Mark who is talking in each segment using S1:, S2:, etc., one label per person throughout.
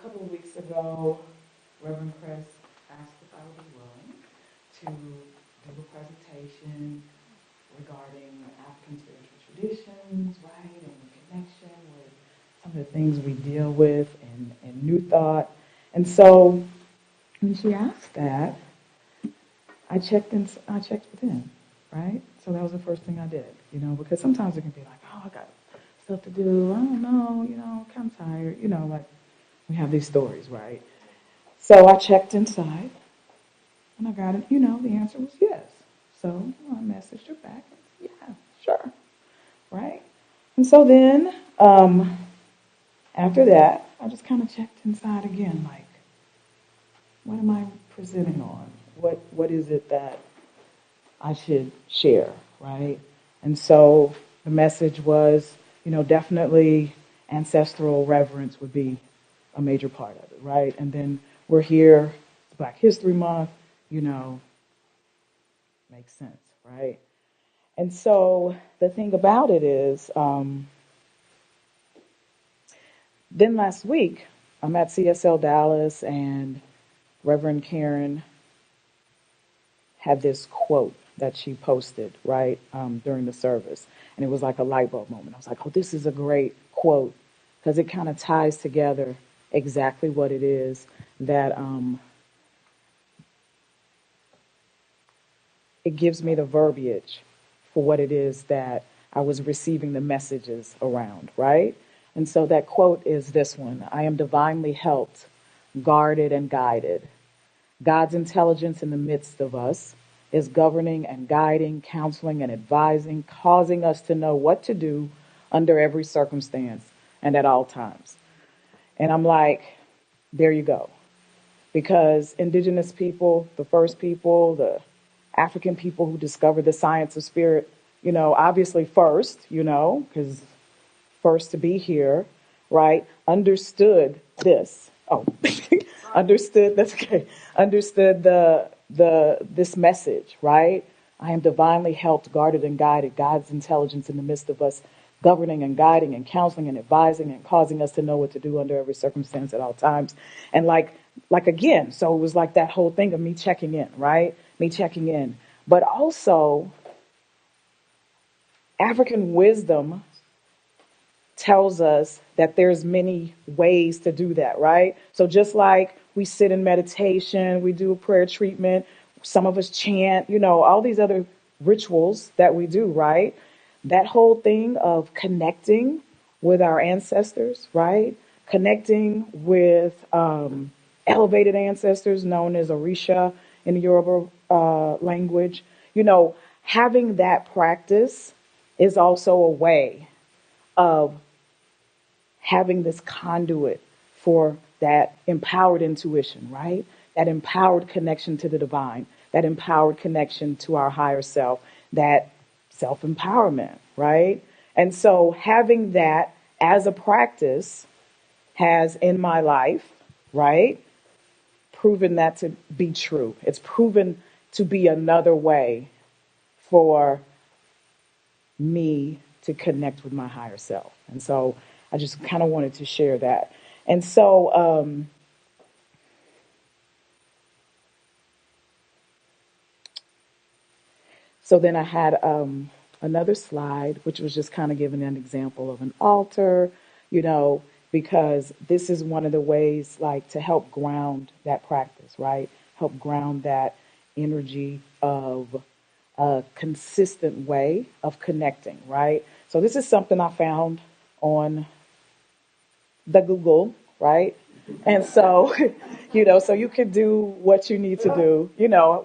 S1: couple of weeks ago, Reverend Chris asked if I would be willing to do a presentation regarding African spiritual traditions, right, and connection with some of the things we deal with and New Thought. And so when she asked that, I checked within, right? So that was the first thing I did, because sometimes it can be like, oh, I got stuff to do, I don't know, kind of tired, like we have these stories, right? So I checked inside, and I got it, the answer was yes. So I messaged her back, yeah, sure, right? And so then, after that, I just kind of checked inside again, like, what am I presenting on? What is it that I should share, right? And so the message was, definitely ancestral reverence would be a major part of it, right? And then we're here, it's Black History Month, makes sense, right? And so the thing about it is, then last week, I'm at CSL Dallas, and Reverend Karen had this quote that she posted, right, during the service. And it was like a light bulb moment. I was like, oh, this is a great quote, because it kind of ties together exactly what it is that it gives me the verbiage for what it is that I was receiving the messages around, right? And so that quote is this one: I am divinely helped, guarded, and guided. God's intelligence in the midst of us is governing and guiding, counseling and advising, causing us to know what to do under every circumstance and at all times. And I'm like, there you go. Because indigenous people, the first people, the African people who discovered the science of spirit, obviously first, because first to be here, right, understood this. Oh, understood, that's okay. Understood this message, right? I am divinely helped, guarded, and guided. God's intelligence in the midst of us, governing and guiding and counseling and advising and causing us to know what to do under every circumstance at all times. And like again, so it was like that whole thing of me checking in, right? Me checking in. But also, African wisdom tells us that there's many ways to do that, right? So just like we sit in meditation, we do a prayer treatment, some of us chant, all these other rituals that we do, right? That whole thing of connecting with our ancestors, right? Connecting with elevated ancestors known as Orisha in the Yoruba language, having that practice is also a way of having this conduit for that empowered intuition, right? That empowered connection to the divine, that empowered connection to our higher self, that self-empowerment, right? And so having that as a practice has in my life, right, proven that to be true. It's proven to be another way for me to connect with my higher self. And so I just kind of wanted to share that. And so so then I had another slide, which was just kind of giving an example of an altar, because this is one of the ways, like, to help ground that practice, right? Help ground that energy of a consistent way of connecting, right? So this is something I found on the Google, right? And so, so you can do what you need to do,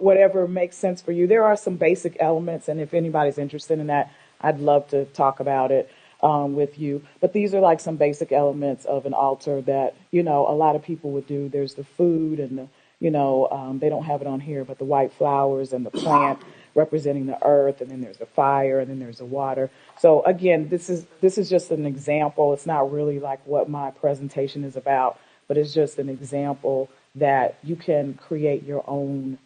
S1: whatever makes sense for you. There are some basic elements, and if anybody's interested in that, I'd love to talk about it with you. But these are like some basic elements of an altar that, a lot of people would do. There's the food and the, they don't have it on here, but the white flowers and the plant representing the earth, and then there's the fire, and then there's the water. So again, this is just an example. It's not really like what my presentation is about, but it's just an example that you can create your own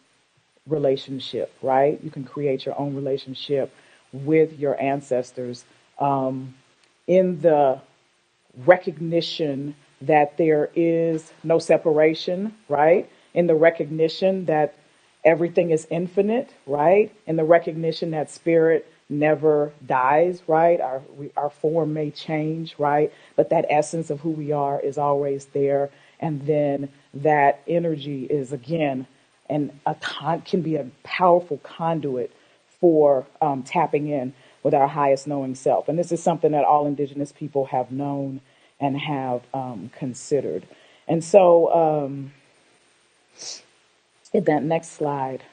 S1: relationship, right? You can create your own relationship with your ancestors in the recognition that there is no separation, right? In the recognition that everything is infinite, right? In the recognition that spirit never dies, right? Our form may change, right? But that essence of who we are is always there. And then that energy is, again, can be a powerful conduit for tapping in with our highest knowing self. And this is something that all indigenous people have known and have considered. And so that next slide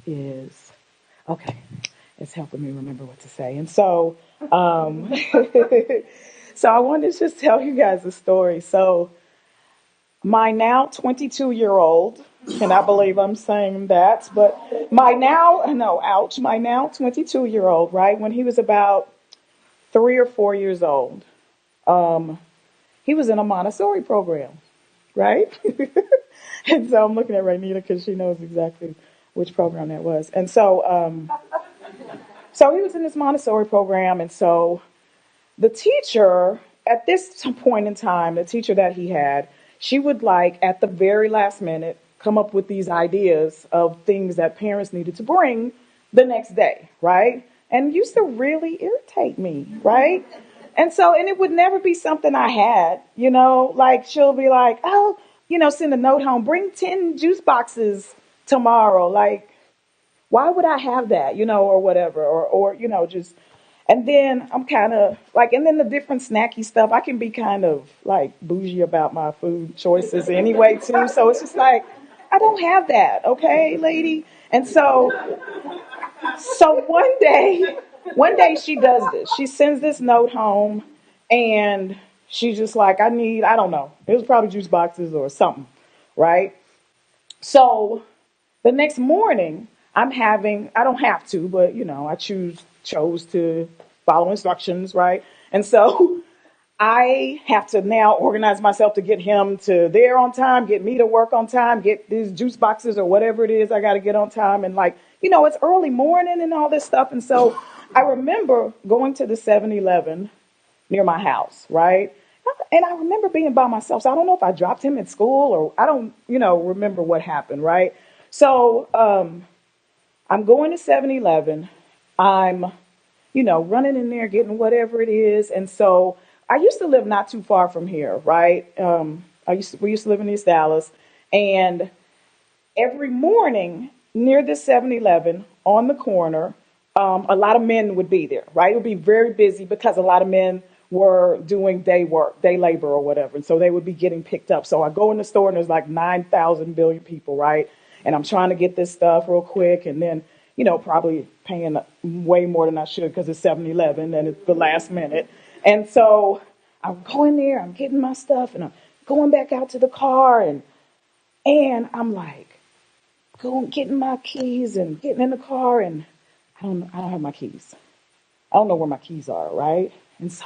S1: is, okay, it's helping me remember what to say. And so, so I wanted to just tell you guys a story. So my now 22-year-old, cannot believe I'm saying that, but my now, no, ouch, my now 22-year-old, right, when he was about 3 or 4 years old, he was in a Montessori program, right? And so I'm looking at Rainita because she knows exactly which program that was. And so, so he was in this Montessori program, and so the teacher, at this point in time, the teacher that he had, she would at the very last minute, come up with these ideas of things that parents needed to bring the next day, right? And used to really irritate me, right? And so, and it would never be something I had, she'll be like, oh, send a note home, bring 10 juice boxes tomorrow. Like, why would I have that, or whatever, or just, and then I'm kind of and then the different snacky stuff, I can be kind of bougie about my food choices anyway, too. So it's just I don't have that. Okay, lady. And so one day she does this. She sends this note home and she's just I don't know. It was probably juice boxes or something. Right. So the next morning I don't have to, but I chose to follow instructions. Right. And so I have to now organize myself to get him to there on time, get me to work on time, get these juice boxes or whatever it is I got to get on time. And it's early morning and all this stuff. And so I remember going to the 7-Eleven near my house, right? And I remember being by myself. So I don't know if I dropped him at school or I don't, remember what happened, right? So I'm going to 7-Eleven. I'm, running in there, getting whatever it is. And so I used to live not too far from here, right? We used to live in East Dallas. And every morning near the 7-Eleven on the corner, a lot of men would be there, right? It would be very busy because a lot of men were doing day labor or whatever. And so they would be getting picked up. So I go in the store and there's 9,000 billion people, right? And I'm trying to get this stuff real quick. And then, probably paying way more than I should because it's 7-Eleven and it's the last minute. And so I'm going there, I'm getting my stuff and I'm going back out to the car and I'm getting my keys and getting in the car and I don't have my keys. I don't know where my keys are, right? And so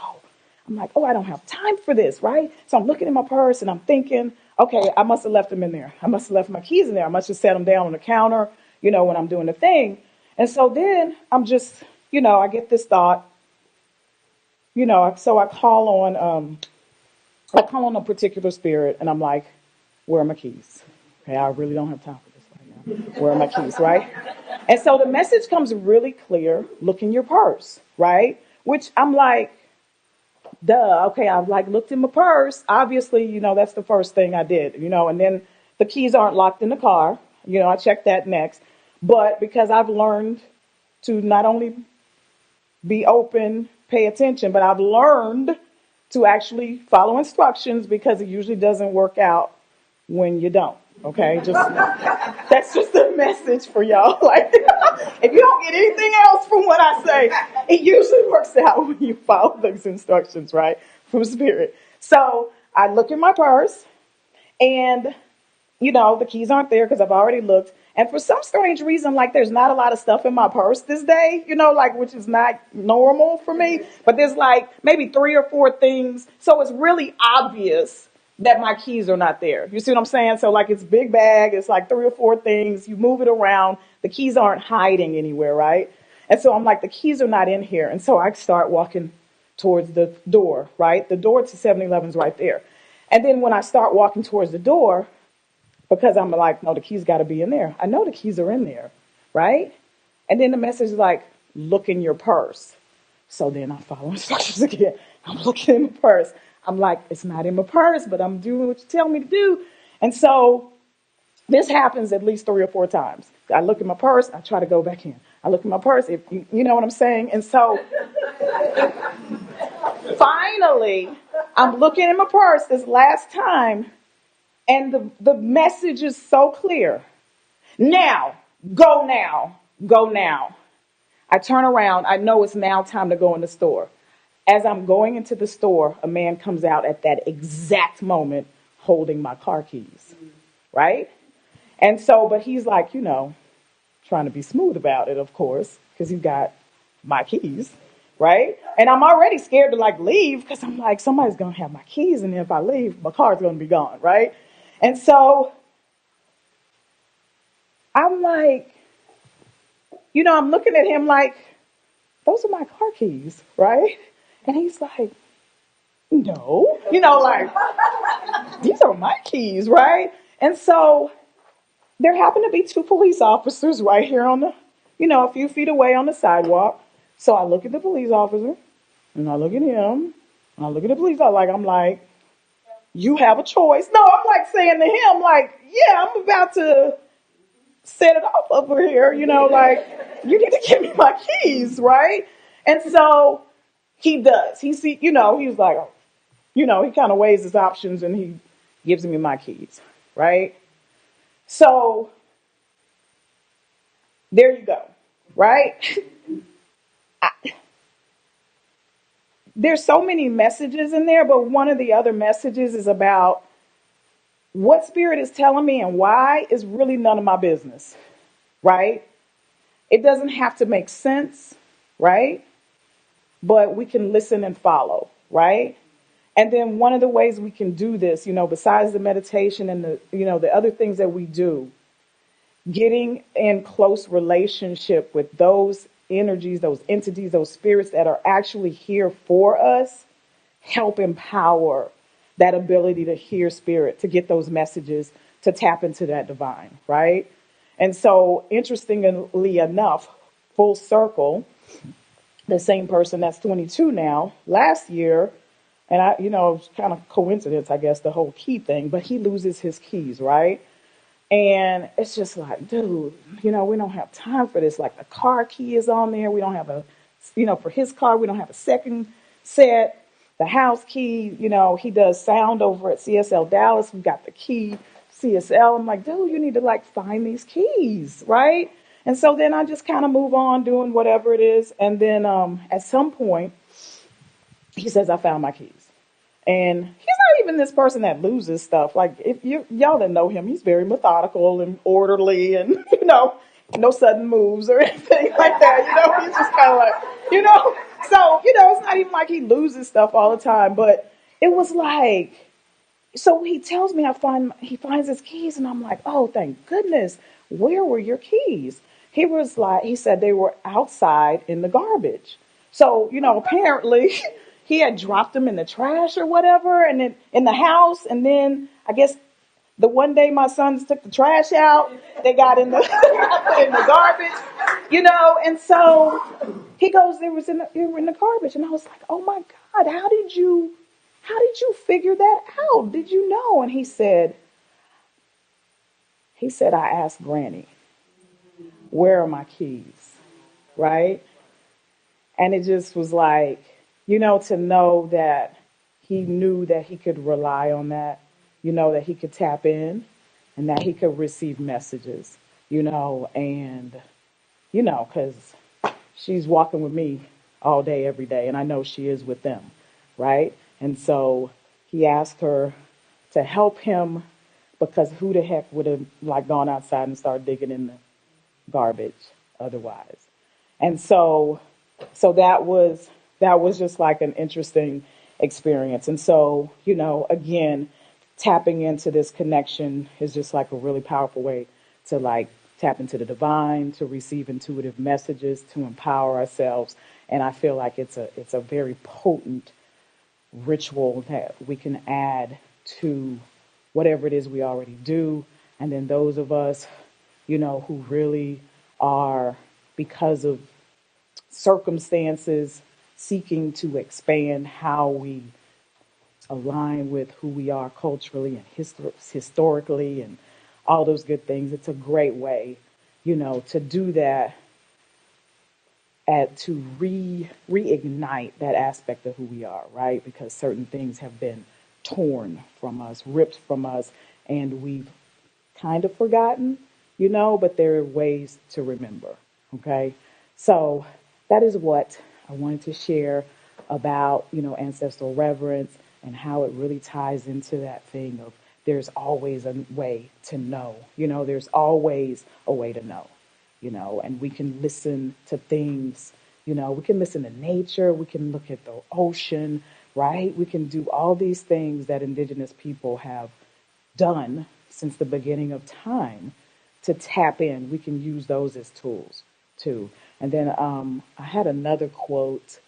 S1: I'm oh, I don't have time for this, right? So I'm looking in my purse and I'm thinking, okay, I must have left them in there. I must have left my keys in there. I must have set them down on the counter, when I'm doing the thing. And so then I'm just, I get this thought, so I call on a particular spirit and I'm where are my keys? Okay, I really don't have time for this right now. Where are my keys, right? And so the message comes really clear, look in your purse, right? Which I'm duh, okay, I've looked in my purse. Obviously, that's the first thing I did, and then the keys aren't locked in the car. I checked that next. But because I've learned to not only be open, pay attention, but I've learned to actually follow instructions because it usually doesn't work out when you don't. Okay, that's just a message for y'all. If you don't get anything else from what I say, it usually works out when you follow those instructions, right, from spirit. So I look in my purse, and the keys aren't there because I've already looked. And for some strange reason, there's not a lot of stuff in my purse this day, which is not normal for me. But there's maybe 3 or 4 things. So it's really obvious that my keys are not there. You see what I'm saying? So it's big bag. It's 3 or 4 things. You move it around. The keys aren't hiding anywhere, right? And so I'm the keys are not in here. And so I start walking towards the door, right? The door to 7-Eleven's right there. And then when I start walking towards the door, because I'm like, no, the keys got to be in there. I know the keys are in there, right? And then the message is like, look in your purse. So then I follow instructions again. I'm looking in my purse. I'm like, it's not in my purse, but I'm doing what you tell me to do. And so this happens at least 3 or 4 times. I look in my purse. I try to go back in. I look in my purse. If you know what I'm saying? And so finally, I'm looking in my purse this last time, and the message is so clear. Now, go now, go now. I turn around. I know it's now time to go in the store. As I'm going into the store, a man comes out at that exact moment holding my car keys, right? And so, but he's like, trying to be smooth about it, of course, because he's got my keys, right? And I'm already scared to like leave because I'm like, somebody's going to have my keys. And then if I leave, my car's going to be gone, right? And so I'm like, I'm looking at him like, those are my car keys, right? And he's like, no, like, these are my keys, right? And so there happened to be 2 police officers right here on the, a few feet away on the sidewalk. So I look at the police officer, and I look at him, and I look at the police officer, I'm like, you have a choice. No, I'm like saying to him, like, yeah, I'm about to set it off over here, like, you need to give me my keys, right? And so he does. He was like, he kind of weighs his options and he gives me my keys, right? So there you go, right? There's so many messages in there, but one of the other messages is about what spirit is telling me and why is really none of my business, right? It doesn't have to make sense, right? But we can listen and follow, right? And then one of the ways we can do this, besides the meditation and the other things that we do, getting in close relationship with those energies, those entities, those spirits that are actually here for us, help empower that ability to hear spirit, to get those messages, to tap into that divine, right? And so, interestingly enough, full circle, the same person that's 22 now, last year, and it's kind of coincidence, I guess, the whole key thing, but he loses his keys, right? And it's just like, dude, we don't have time for this. Like the car key is on there. We don't have for his car, we don't have a second set. The house key, he does sound over at CSL Dallas. We got the key, CSL. I'm like, dude, you need to like find these keys, right? And so then I just kind of move on doing whatever it is. And then at some point, he says, I found my keys. And he's not even this person that loses stuff. Like, if y'all that know him, he's very methodical and orderly and, no sudden moves or anything like that. He's just kind of like, so, it's not even like he loses stuff all the time. But it was like, so he tells me he finds his keys and I'm like, oh, thank goodness. Where were your keys? He said they were outside in the garbage. So, apparently he had dropped them in the trash or whatever and then in the house. And then I guess the one day my sons took the trash out, they got in the, in the garbage, and so he goes, they were in the garbage. And I was like, oh my God, how did you figure that out? Did you know? And he said, I asked Granny, where are my keys? Right? And it just was like, to know that he knew that he could rely on that, that he could tap in and that he could receive messages, and, because she's walking with me all day, every day. And I know she is with them. Right. And so he asked her to help him because who the heck would have like gone outside and started digging in the garbage otherwise. And so that was just like an interesting experience. And so, again, tapping into this connection is just like a really powerful way to like tap into the divine, to receive intuitive messages, to empower ourselves. And I feel like it's a very potent ritual that we can add to whatever it is we already do. And then those of us, who really are, because of circumstances, seeking to expand how we align with who we are culturally and historically and all those good things. It's a great way, to do that, to reignite that aspect of who we are, right? Because certain things have been torn from us, ripped from us, and we've kind of forgotten, but there are ways to remember, okay? So that is what I wanted to share about, ancestral reverence and how it really ties into that thing of there's always a way to know, there's always a way to know, and we can listen to things, we can listen to nature, we can look at the ocean, right? We can do all these things that indigenous people have done since the beginning of time to tap in. We can use those as tools too. And then I had another quote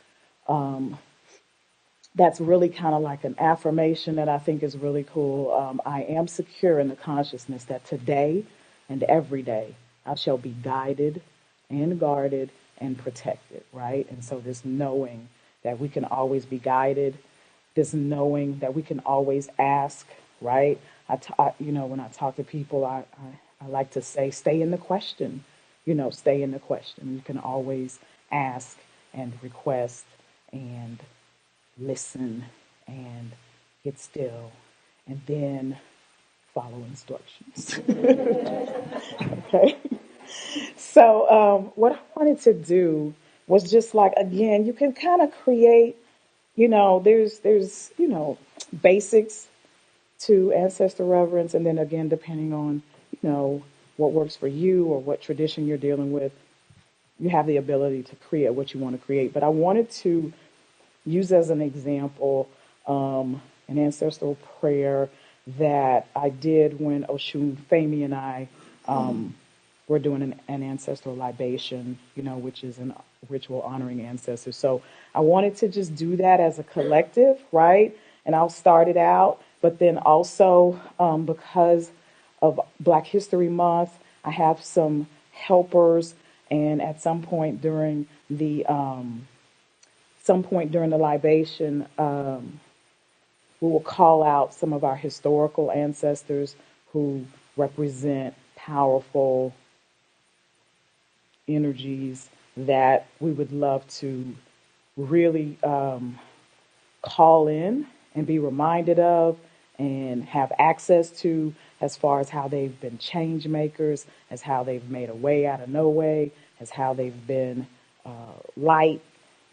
S1: that's really kind of like an affirmation that I think is really cool. I am secure in the consciousness that today and every day I shall be guided and guarded and protected, right? And so this knowing that we can always be guided, this knowing that we can always ask, right? When I talk to people, I like to say, stay in the question, stay in the question. You can always ask and request and listen and get still and then follow instructions. Okay. So what I wanted to do was just like, again, you can kind of create, there's basics to ancestor reverence. And then again, depending on, what works for you or what tradition you're dealing with, you have the ability to create what you want to create. But I wanted to use as an example an ancestral prayer that I did when Osunfemi and I were doing an ancestral libation, which is a ritual honoring ancestors. So I wanted to just do that as a collective, right? And I'll start it out. But then also because of Black History Month, I have some helpers, and at some point during the libation, we will call out some of our historical ancestors who represent powerful energies that we would love to really call in and be reminded of and have access to, as far as how they've been change makers, as how they've made a way out of no way, as how they've been light,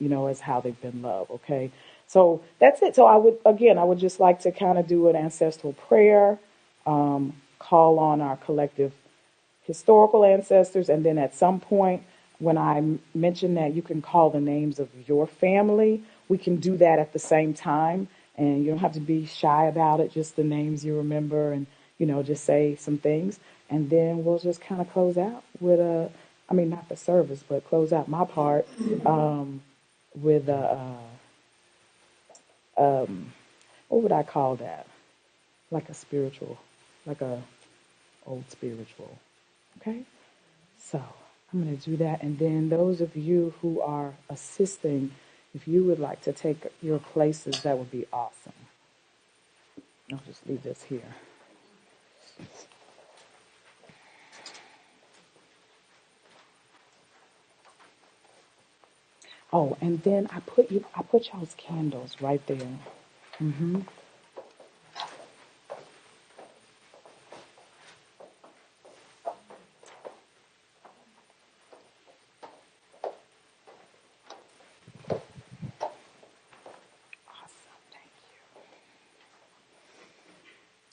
S1: as how they've been love. Okay. So that's it. So I would just like to kind of do an ancestral prayer, call on our collective historical ancestors. And then at some point, when I mention that you can call the names of your family, we can do that at the same time. And you don't have to be shy about it, just the names you remember and, just say some things. And then we'll just kind of close out with not the service, but close out my part with what would I call that? Like a spiritual, like a old spiritual. Okay? So I'm going to do that. And then those of you who are assisting, if you would like to take your places, that would be awesome. I'll just leave this here. Oh, and then I put y'all's candles right there. Mm-hmm.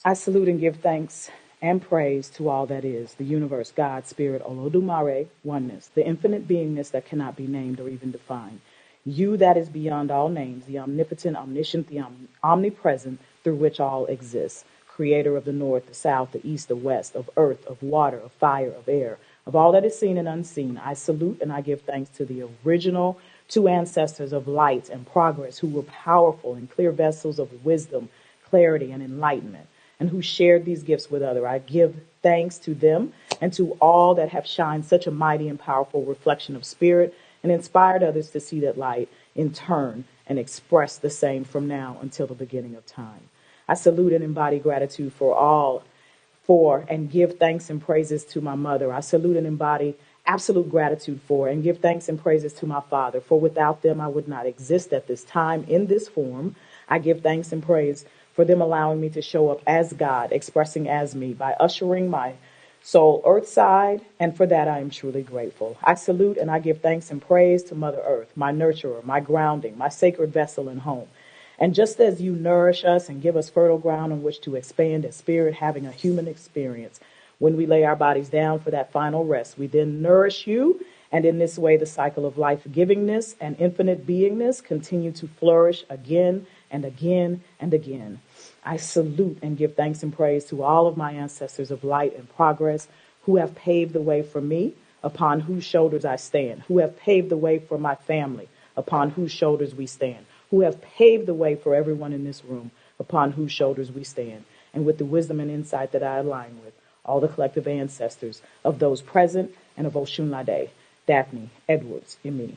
S1: I salute and give thanks and praise to all that is, the universe, God, Spirit, Olodumare, oneness, the infinite beingness that cannot be named or even defined. You that is beyond all names, the omnipotent, omniscient, the omnipresent, through which all exists, creator of the north, the south, the east, the west, of earth, of water, of fire, of air, of all that is seen and unseen. I salute and I give thanks to the original two ancestors of light and progress who were powerful and clear vessels of wisdom, clarity and enlightenment, and who shared these gifts with others. I give thanks to them and to all that have shined such a mighty and powerful reflection of spirit and inspired others to see that light in turn and express the same from now until the beginning of time. I salute and embody gratitude for and give thanks and praises to my mother. I salute and embody absolute gratitude for and give thanks and praises to my father, for without them I would not exist at this time in this form. I give thanks and praise for them allowing me to show up as God, expressing as me by ushering my soul earthside, and for that I am truly grateful. I salute and I give thanks and praise to Mother Earth, my nurturer, my grounding, my sacred vessel and home. And just as you nourish us and give us fertile ground on which to expand as spirit, having a human experience, when we lay our bodies down for that final rest, we then nourish you, and in this way the cycle of life-givingness and infinite beingness continue to flourish again and again and again. I salute and give thanks and praise to all of my ancestors of light and progress who have paved the way for me, upon whose shoulders I stand, who have paved the way for my family, upon whose shoulders we stand, who have paved the way for everyone in this room, upon whose shoulders we stand, and with the wisdom and insight that I align with, all the collective ancestors of those present and of Osunlade, Divinity, Edwards, and me.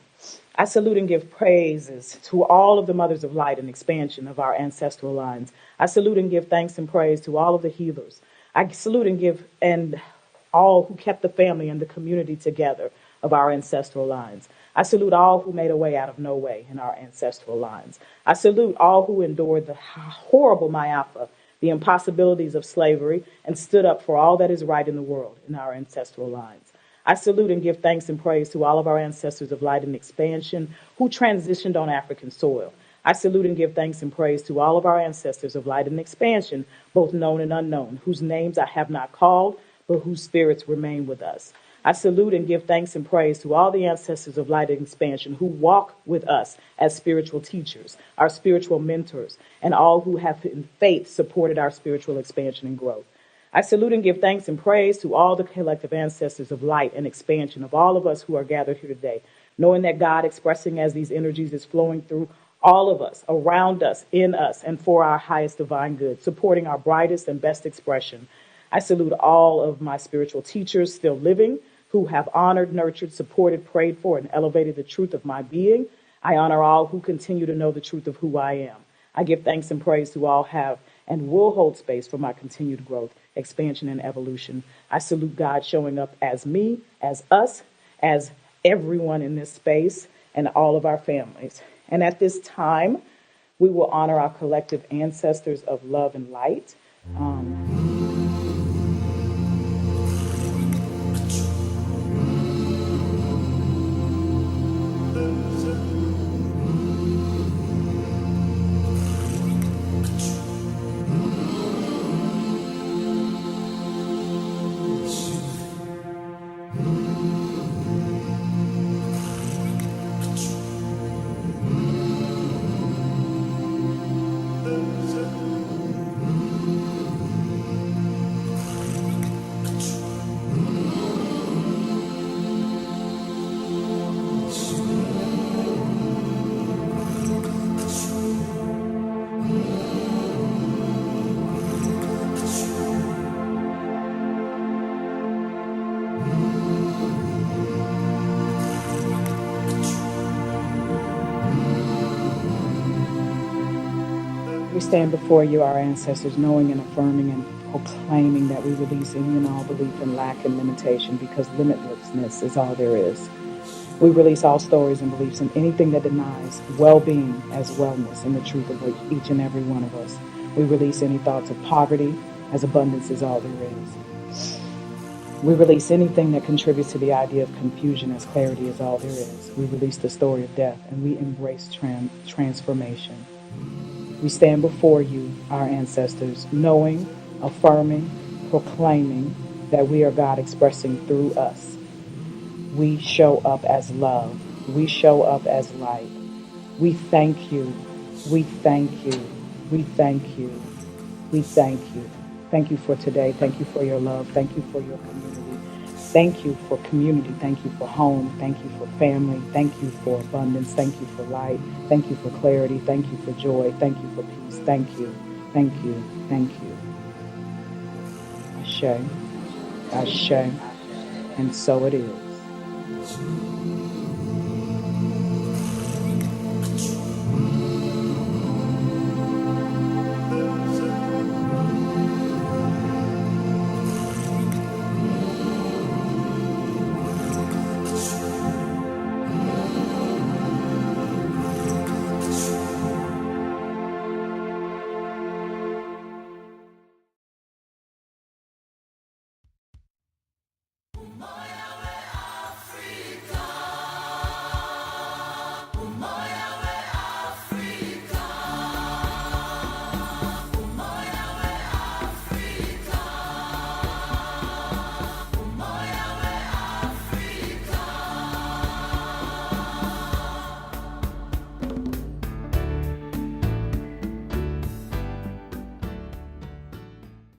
S1: I salute and give praises to all of the mothers of light and expansion of our ancestral lines. I salute and give thanks and praise to all of the healers. I salute and give and all who kept the family and the community together of our ancestral lines. I salute all who made a way out of no way in our ancestral lines. I salute all who endured the horrible Mayafa, the impossibilities of slavery, and stood up for all that is right in the world in our ancestral lines. I salute and give thanks and praise to all of our ancestors of light and expansion who transitioned on African soil. I salute and give thanks and praise to all of our ancestors of light and expansion, both known and unknown, whose names I have not called, but whose spirits remain with us. I salute and give thanks and praise to all the ancestors of light and expansion who walk with us as spiritual teachers, our spiritual mentors, and all who have in faith supported our spiritual expansion and growth. I salute and give thanks and praise to all the collective ancestors of light and expansion of all of us who are gathered here today, knowing that God expressing as these energies is flowing through all of us, around us, in us, and for our highest divine good, supporting our brightest and best expression. I salute all of my spiritual teachers still living who have honored, nurtured, supported, prayed for, and elevated the truth of my being. I honor all who continue to know the truth of who I am. I give thanks and praise to all have and will hold space for my continued growth, expansion, and evolution. I salute God showing up as me, as us, as everyone in this space, and all of our families. And at this time, we will honor our collective ancestors of love and light. We stand before you, our ancestors, knowing and affirming and proclaiming that we release any and all belief in lack and limitation because limitlessness is all there is. We release all stories and beliefs in anything that denies well-being as wellness and the truth of each and every one of us. We release any thoughts of poverty as abundance is all there is. We release anything that contributes to the idea of confusion as clarity is all there is. We release the story of death and we embrace transformation. We stand before you, our ancestors, knowing, affirming, proclaiming that we are God expressing through us. We show up as love. We show up as light. We thank you. We thank you. We thank you. We thank you. Thank you for today. Thank you for your love. Thank you for your community. Thank you for community. Thank you for home. Thank you for family. Thank you for abundance. Thank you for light. Thank you for clarity. Thank you for joy. Thank you for peace. Thank you. Thank you. Thank you. Ashe. Ashe. And so it is.